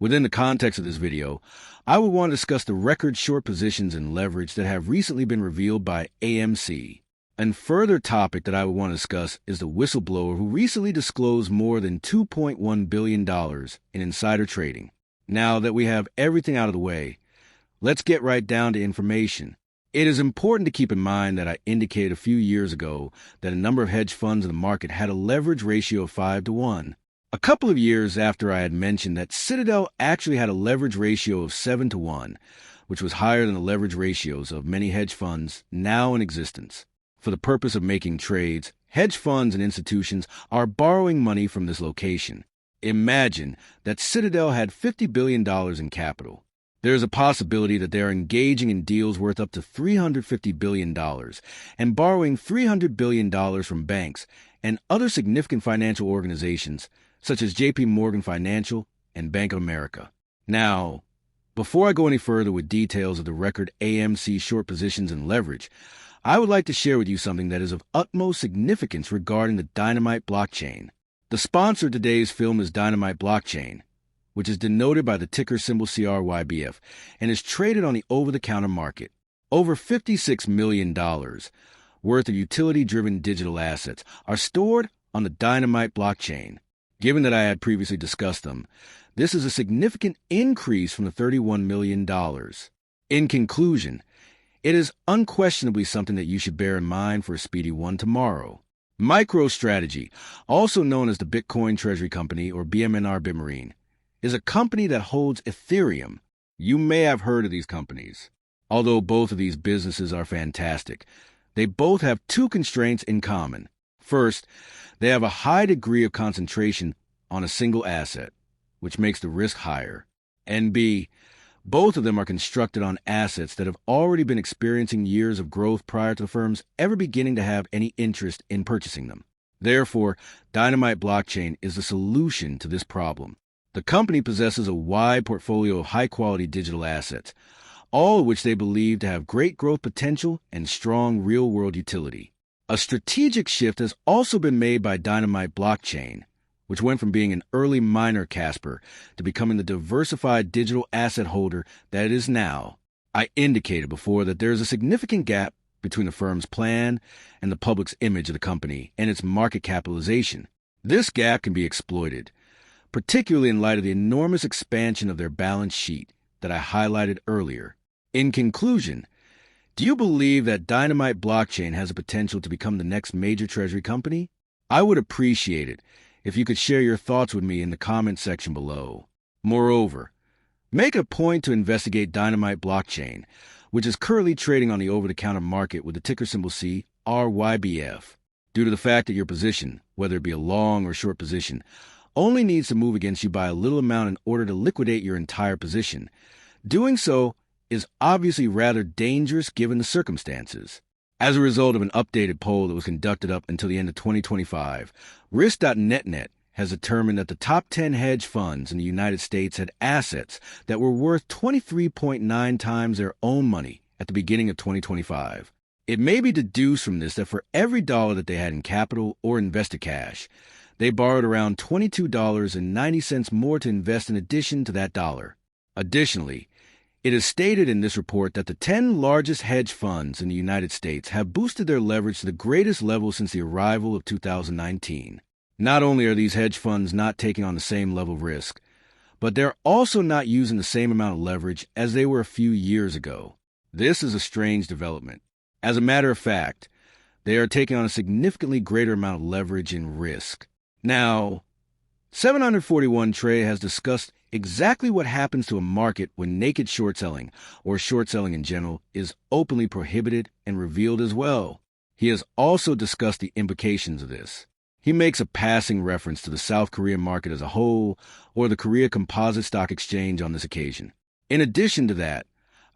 Within the context of this video, I would want to discuss the record short positions and leverage that have recently been revealed by AMC. A further topic that I would want to discuss is the whistleblower who recently disclosed more than $2.1 billion in insider trading. Now that we have everything out of the way, let's get right down to information. It is important to keep in mind that I indicated a few years ago that a number of hedge funds in the market had a leverage ratio of 5 to 1. A couple of years after I had mentioned that Citadel actually had a leverage ratio of 7 to 1, which was higher than the leverage ratios of many hedge funds now in existence. For the purpose of making trades, hedge funds and institutions are borrowing money from this location. Imagine that Citadel had $50 billion in capital. There is a possibility that they are engaging in deals worth up to $350 billion and borrowing $300 billion from banks and other significant financial organizations such as JP Morgan Financial and Bank of America. Now, before I go any further with details of the record AMC short positions and leverage, I would like to share with you something that is of utmost significance regarding the Dynamite blockchain. The sponsor of today's film is Dynamite Blockchain, which is denoted by the ticker symbol CRYBF and is traded on the over-the-counter market. Over $56 million worth of utility-driven digital assets are stored on the Dynamite blockchain. Given that I had previously discussed them, this is a significant increase from the $31 million. In conclusion, it is unquestionably something that you should bear in mind for a speedy one tomorrow. MicroStrategy, also known as the Bitcoin Treasury Company or BMNR Bitmarine, is a company that holds Ethereum. You may have heard of these companies. Although both of these businesses are fantastic, they both have two constraints in common. First, they have a high degree of concentration on a single asset, which makes the risk higher. And B, both of them are constructed on assets that have already been experiencing years of growth prior to the firms ever beginning to have any interest in purchasing them. Therefore, Dynamite Blockchain is the solution to this problem. The company possesses a wide portfolio of high-quality digital assets, all of which they believe to have great growth potential and strong real-world utility. A strategic shift has also been made by Dynamite Blockchain, which went from being an early miner Casper to becoming the diversified digital asset holder that it is now. I indicated before that there is a significant gap between the firm's plan and the public's image of the company and its market capitalization. This gap can be exploited, particularly in light of the enormous expansion of their balance sheet that I highlighted earlier. In conclusion, do you believe that Dynamite Blockchain has the potential to become the next major treasury company? I would appreciate it if you could share your thoughts with me in the comment section below. Moreover, make a point to investigate Dynamite Blockchain, which is currently trading on the over-the-counter market with the ticker symbol CRYBF. Due to the fact that your position, whether it be a long or short position, only needs to move against you by a little amount in order to liquidate your entire position. Doing so is obviously rather dangerous given the circumstances. As a result of an updated poll that was conducted up until the end of 2025, Risk.netnet has determined that the top 10 hedge funds in the United States had assets that were worth 23.9 times their own money at the beginning of 2025. It may be deduced from this that for every dollar that they had in capital or invested cash, they borrowed around $22.90 more to invest in addition to that dollar. Additionally, it is stated in this report that the 10 largest hedge funds in the United States have boosted their leverage to the greatest level since the arrival of 2019. Not only are these hedge funds not taking on the same level of risk, but they're also not using the same amount of leverage as they were a few years ago. This is a strange development. As a matter of fact, they are taking on a significantly greater amount of leverage and risk. Now, 741 Trey has discussed exactly what happens to a market when naked short selling, or short selling in general, is openly prohibited and revealed as well. He has also discussed the implications of this. He makes a passing reference to the South Korean market as a whole, or the Korea Composite Stock Exchange on this occasion. In addition to that,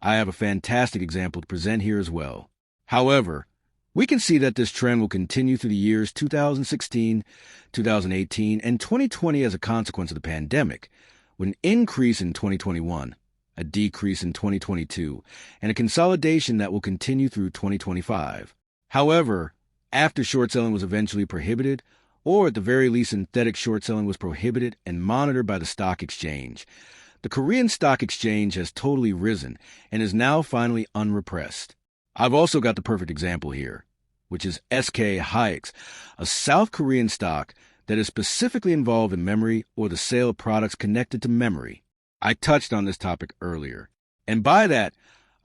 I have a fantastic example to present here as well. However, we can see that this trend will continue through the years 2016, 2018, and 2020 as a consequence of the pandemic, with an increase in 2021, a decrease in 2022, and a consolidation that will continue through 2025. However, after short selling was eventually prohibited, or at the very least synthetic short selling was prohibited and monitored by the stock exchange, The Korean stock exchange has totally risen and is now finally unrepressed. I've also got the perfect example here, which is SK Hynix, a South Korean stock that is specifically involved in memory or the sale of products connected to memory. I touched on this topic earlier, and by that,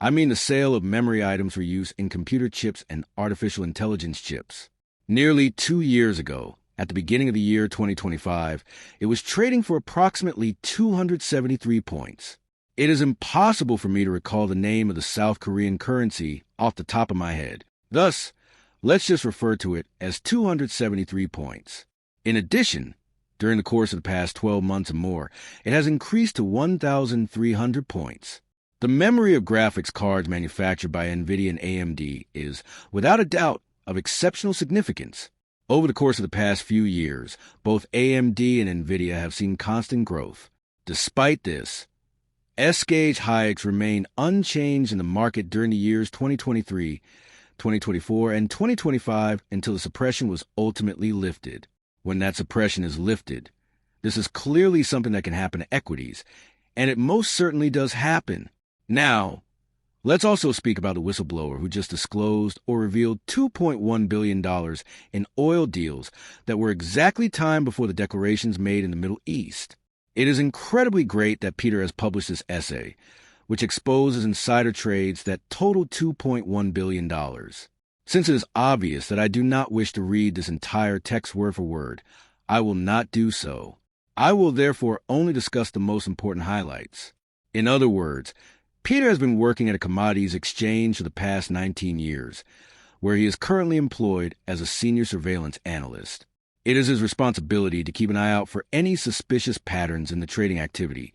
I mean the sale of memory items for use in computer chips and artificial intelligence chips. Nearly 2 years ago, at the beginning of the year 2025, it was trading for approximately 273 points. It is impossible for me to recall the name of the South Korean currency off the top of my head. Thus, let's just refer to it as 273 points. In addition, during the course of the past 12 months or more, it has increased to 1,300 points. The memory of graphics cards manufactured by NVIDIA and AMD is, without a doubt, of exceptional significance. Over the course of the past few years, both AMD and NVIDIA have seen constant growth. Despite this, SK Hynix remained unchanged in the market during the years 2023, 2024, and 2025 until the suppression was ultimately lifted. When that suppression is lifted, this is clearly something that can happen to equities, and it most certainly does happen. Now, let's also speak about the whistleblower who just disclosed or revealed $2.1 billion in oil deals that were exactly timed before the declarations made in the Middle East. It is incredibly great that Peter has published this essay, which exposes insider trades that total $2.1 billion. Since it is obvious that I do not wish to read this entire text word for word, I will not do so. I will therefore only discuss the most important highlights. In other words, Peter has been working at a commodities exchange for the past 19 years, where he is currently employed as a senior surveillance analyst. It is his responsibility to keep an eye out for any suspicious patterns in the trading activity,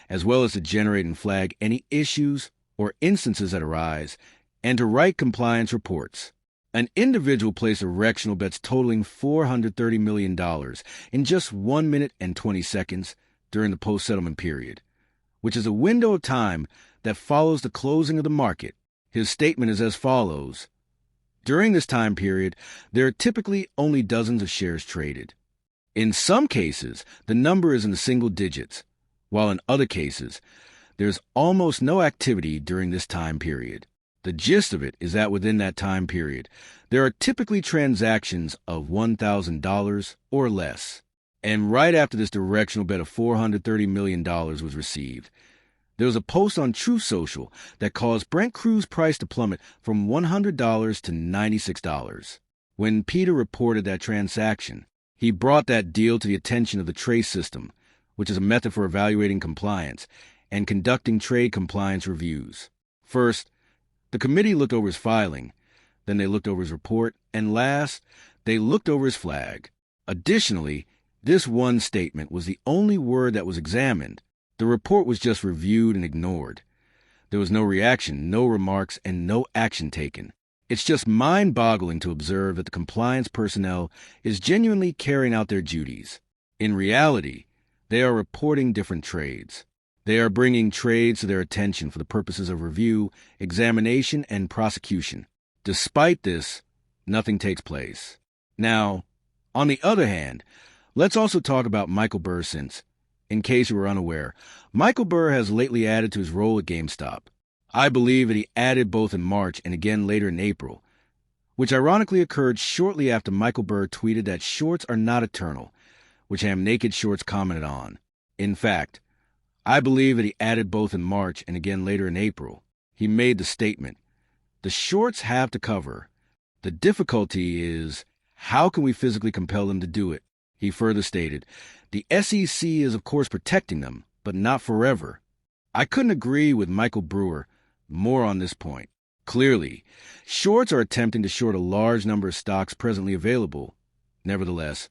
as well as to generate and flag any issues or instances that arise, and to write compliance reports. An individual placed directional bets totaling $430 million in just 1 minute and 20 seconds during the post-settlement period, which is a window of time that follows the closing of the market. His statement is as follows. During this time period, there are typically only dozens of shares traded. In some cases, the number is in the single digits, while in other cases, there's almost no activity during this time period. The gist of it is that within that time period, there are typically transactions of $1,000 or less. And right after this directional bet of $430 million was received, there was a post on Truth Social that caused Brent crude price to plummet from $100 to $96. When Peter reported that transaction, he brought that deal to the attention of the trey system, which is a method for evaluating compliance and conducting trade compliance reviews. First, the committee looked over his filing, then they looked over his report, and last, they looked over his flag. Additionally, this one statement was the only word that was examined. The report was just reviewed and ignored. There was no reaction, no remarks, and no action taken. It's just mind-boggling to observe that the compliance personnel is genuinely carrying out their duties. In reality, they are reporting different trades. They are bringing trades to their attention for the purposes of review, examination, and prosecution. Despite this, nothing takes place. Now, on the other hand, let's also talk about Michael Burr since, in case you were unaware, Michael Burr has lately added to his role at GameStop. I believe that he added both in March and again later in April, which ironically occurred shortly after Michael Burr tweeted that shorts are not eternal, which Ham Naked Shorts commented on. In fact, I believe that he added both in March and again later in April. He made the statement, "The shorts have to cover. The difficulty is, how can we physically compel them to do it?" He further stated, "The SEC is of course protecting them, but not forever." I couldn't agree with Michael Brewer more on this point. Clearly, shorts are attempting to short a large number of stocks presently available. Nevertheless,